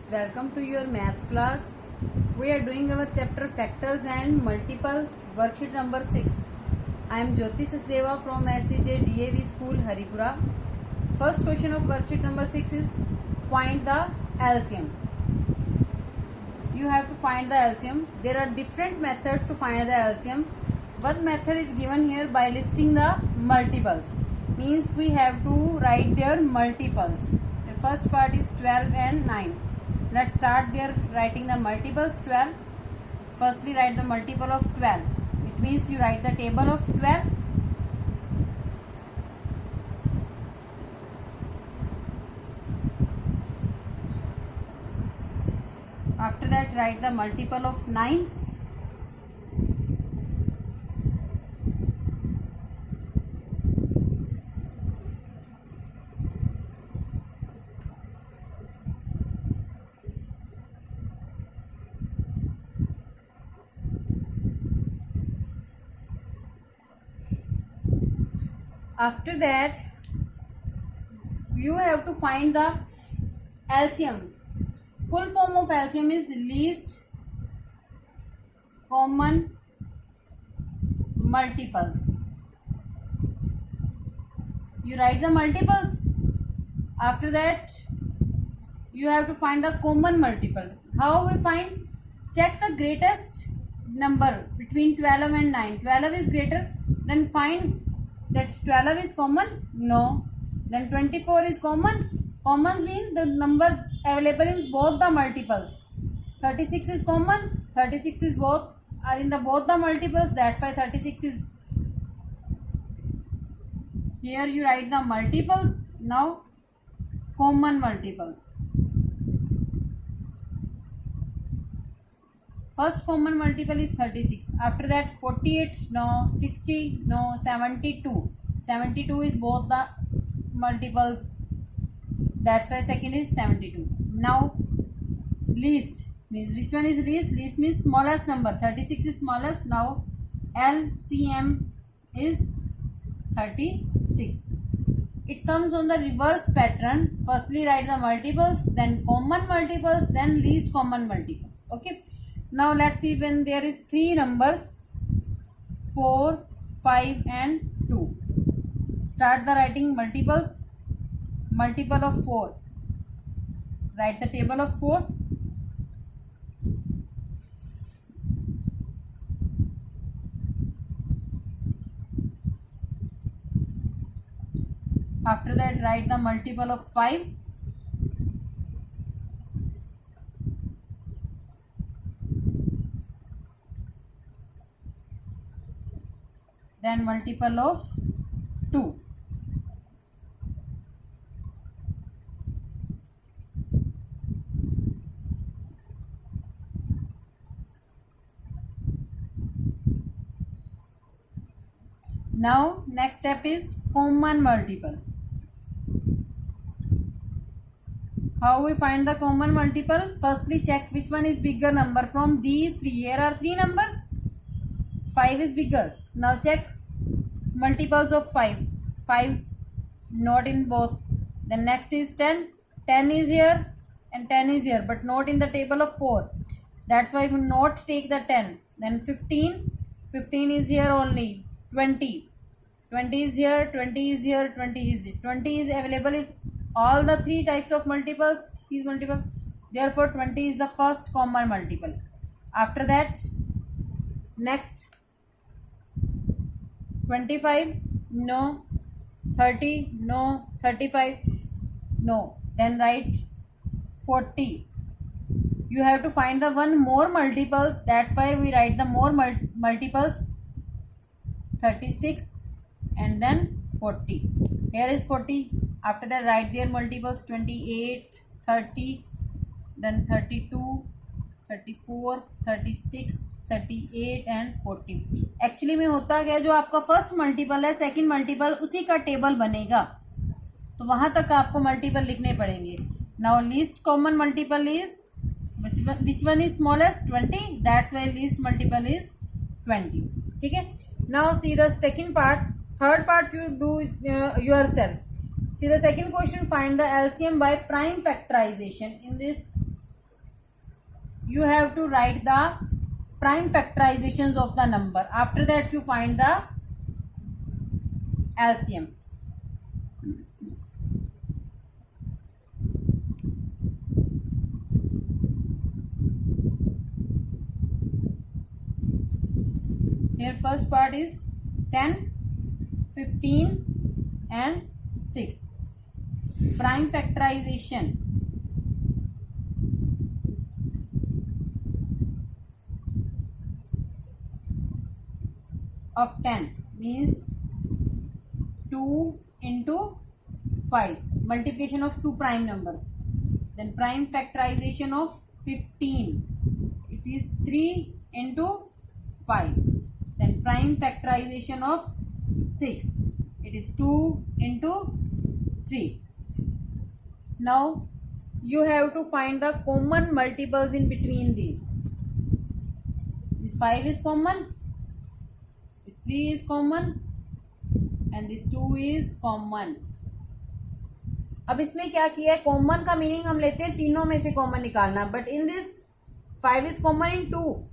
welcome to your maths class. We are doing our chapter factors and multiples, worksheet number 6. I am Jyoti Sachdeva from SCJ DAV School, Haripura. First question of worksheet number 6 is find the LCM. You have to find the LCM. There are different methods to find the LCM. One method is given here by listing the multiples. Means we have to write their multiples. The first part is 12 and 9. Let's start there writing the multiples. 12. Firstly write the multiple of 12. It means you write the table of 12. After that write the multiple of 9. After that you have to find the LCM. Full form of LCM is least common multiples. You write the multiples. After that you have to find the common multiple. How we find? Check the greatest number between 12 and 9. 12 is greater, then find that 12 is common. No. Then 24 is common. Commons mean the number available in both the multiples. 36 is common. 36 is both are in the both the multiples. That's why 36 is here. You write the multiples. Now common multiples. First common multiple is 36. After that 48, no. 60, no. 72. 72 is both the multiples. That's why second is 72. Now least means which one is least? Least means smallest number. 36 is smallest. Now LCM is 36. It comes on the reverse pattern. Firstly write the multiples, then common multiples, then least common multiples. Okay. Now let's see when there is three numbers 4, 5 and 2. Start the writing multiples. Multiple of 4. Write the table of 4. After that write the multiple of 5. Then multiple of 2. Now next step is common multiple. How we find the common multiple? Firstly check which one is bigger number from these three. Here are three numbers. 5 is bigger. Now check multiples of 5. 5 not in both. Then next is 10. 10 is here and 10 is here, but not in the table of 4. That's why we not take the 10. Then 15. 15 is here only. 20. 20 is here. 20 is here. 20 is here. 20 is available is all the three types of multiples. Is multiple. Therefore 20 is the first common multiple. After that next 25, no. 30, no. 35, no. Then write 40. You have to find the one more multiples. That's why we write the more multiples. 36 and then 40. Here is 40. After that write their multiples 28, 30, then 32, 34, 36, 38 and 40. Actually में होता क्या है, जो आपका first multiple है second multiple उसी का table बनेगा, तो वहां तक आपको मल्टीपल लिखने पड़ेंगे. Now least common multiple is which one is smallest? 20. That's why least multiple is 20. ठीक है. Now see the second part. Third part you do yourself. See the second question, find the LCM by prime factorization. In this you have to write the prime factorizations of the number. After that you find the LCM. Here first part is 10, 15 and 6. Prime factorization of 10 means 2 into 5, multiplication of two prime numbers. Then prime factorization of 15, it is 3 into 5. Then prime factorization of 6, it is 2 into 3. Now you have to find the common multiples in between these. This 5 is common, this 3 is common and this 2 is common. अब इसमें क्या किया है, common का meaning हम लेते हैं तीनों में से कॉमन निकालना. But in this 5 is common in 2,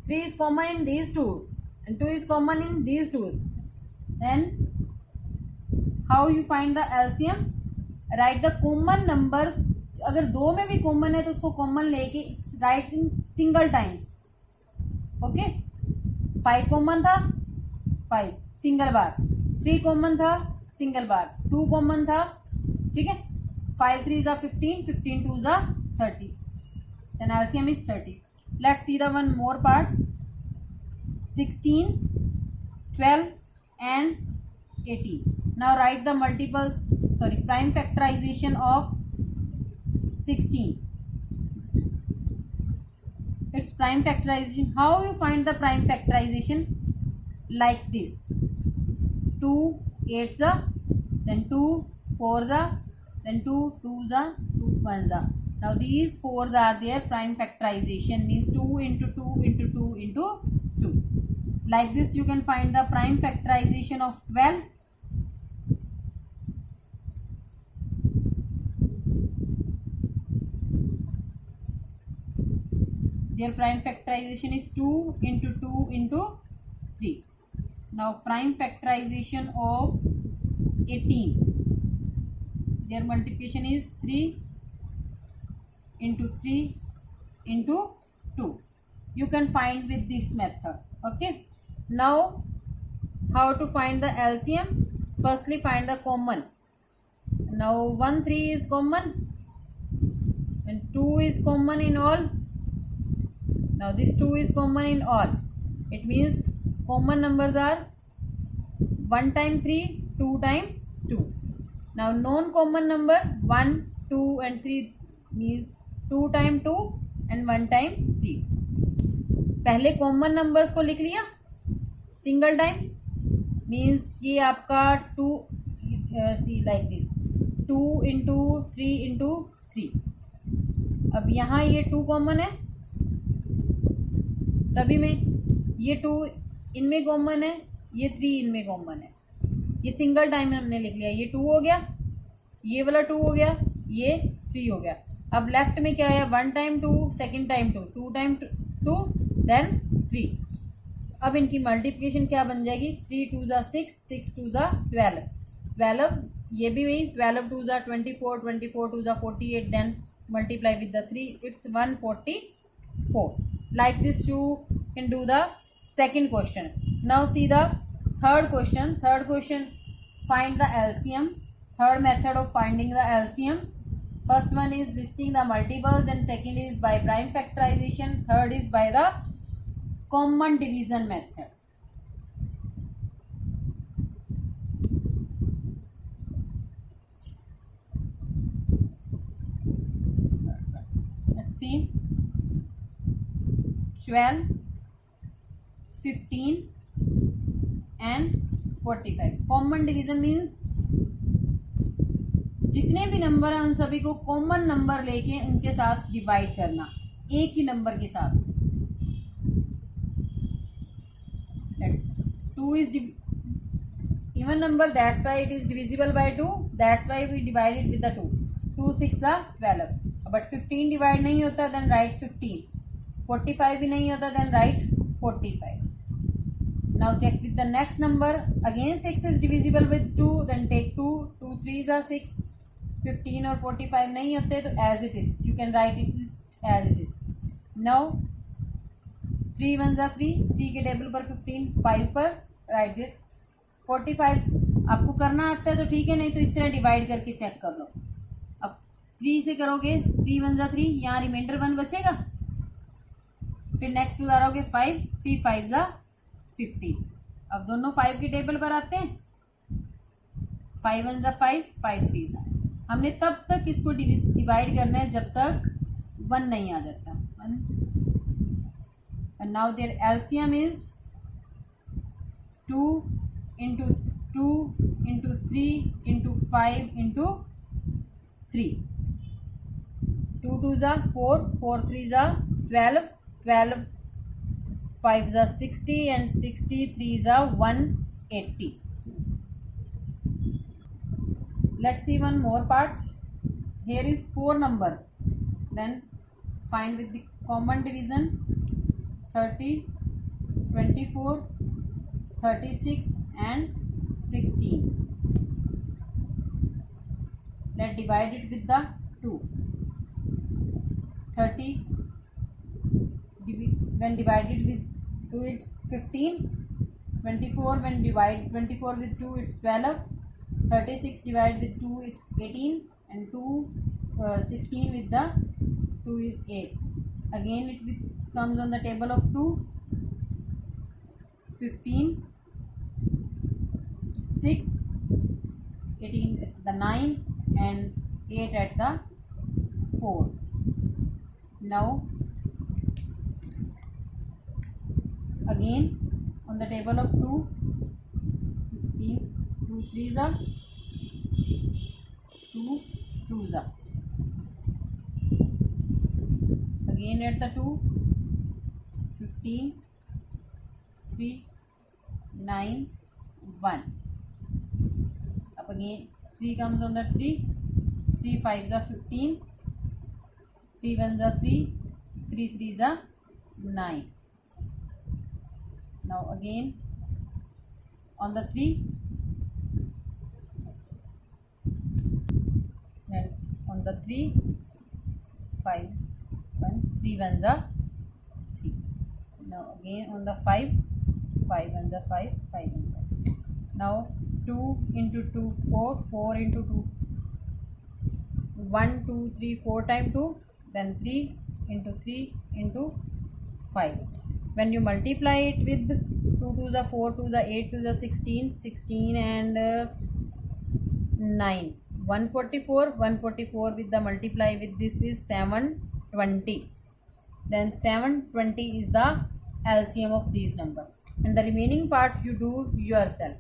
3 is common in these twos and 2 is common in these twos. Then how you find the LCM? Write the common number. अगर दो में भी कॉमन है तो उसको कॉमन लेके right in single times. Okay, 5 common था, 5 single बार. 3 common था, सिंगल बार. 2 कॉमन था, ठीक है. 5 3s are 15, 15 2s are 30. Then LCM is 30. Let's see the one more part. 16, 12 and 18. Now write the prime factorization of 16. Its prime factorization. How you find the prime factorization? Like this. 2 8s are, then 2 4s are, then 2 2s are, 2 1s are. Now these 4s are their prime factorization, means 2 into 2 into 2 into 2. Like this you can find the prime factorization of 12. Their prime factorization is 2 into 2 into 3. Now prime factorization of 18. Their multiplication is 3 into 3 into 2. You can find with this method. Okay. Now how to find the LCM? Firstly find the common. Now 1 3 is common and 2 is common in all. Now this 2 is common in all. It means common numbers are 1 times 3, 2 times 2. Now non-common number 1, 2 and 3 means 2 times 2 and 1 times 3. पहले common numbers को लिख लिया single time, means ये आपका 2 सी like this 2 into 3 into 3. अब यहाँ ये 2 common है सभी में, ये 2 इनमें कॉमन है, ये 3 इनमें कॉमन है. ये सिंगल टाइम हमने लिख लिया, ये 2 हो गया, ये वाला 2 हो गया, ये 3 हो गया. अब लेफ्ट में क्या है, 1 time 2, second time 2, 2 time 2 then 3. अब इनकी मल्टीप्लिकेशन क्या बन जाएगी, 3 2 जा 6, 6 2 जा 12, 12. ये भी वही 12 2 जा 24, 24 2 जा 48. Then multiply with the 3, it's 144. Like this you can do the second question. Now see the third question. Third question, find the LCM. Third method of finding the LCM. First one is listing the multiples, then second is by prime factorization, third is by the common division method. Let's see. 12, 15 and 45. Common division means जितने भी number हैं उन सभी को common number लेके उनके साथ divide करना एक ही नंबर के साथ. Let's 2 is even number, that's why it is divisible by 2, that's why we divide it with the 2. 2 6 are 12. But 15 divide नहीं होता, then write 15. 45 भी नहीं होता, then write 45. Now check with the next number. Again 6 is divisible with 2, then take 2. 2 3s are 6. 15 और 45 नहीं होते, तो as it is you can write it as it is. Now 3 1s are 3. 3 के table पर 15, 5 पर राइट देयर 45. आपको करना आता है तो ठीक है, नहीं तो इस तरह डिवाइड करके चेक कर लो. अब 3 से करोगे, 3 1s are 3, यहाँ रिमाइंडर 1 बचेगा. फिर नेक्स्ट उतारोगे 5, 3 5s are 15. अब दोनों 5 के टेबल पर आते हैं. 5 1s are 5, 5 3s are. हमने तब तक इसको डिवाइड करना है जब तक 1 नहीं आ जाता. And now their LCM is 2 into 2 into 3 into 5 into 3. 2 2s are 4, 4 3s are 12, 12 5s are 60 and 60 3s are 180. Let's see one more part. Here is 4 numbers. Then find with the common division 30, 24, 36 and 16. Let's divide it with the 2. 30 when divided with 2 it's 15. 24 when divide 24 with 2 it's 12. 36 divided with 2 it's 18, and 16 with the 2 is 8. Again it comes on the table of 2. 15, 6, 18 at the 9 and 8 at the 4. Now again on the table of 2, 15, 2 3s are 2 2s are. Again at the 2, 15, 3, 9, 1. Up again 3 comes on the 3, 3 5s are 15, 3 1s are 3, 3 3s are 9. Now again on the 3, and on the 3, 5 1, 3 1s are 3. Now again on the 5, 5 1s are 5, 5 1s are. Now 2 into 2 4, 4 into 2 1 2 3 4 times 2, then 3 into 3 into 5. When you multiply it with 2 2s are 4, 2s are 8, 2s are 16, 16 and 9, 144. 144 with the multiply with this is 720. Then 720 is the LCM of these numbers, and the remaining part you do yourself.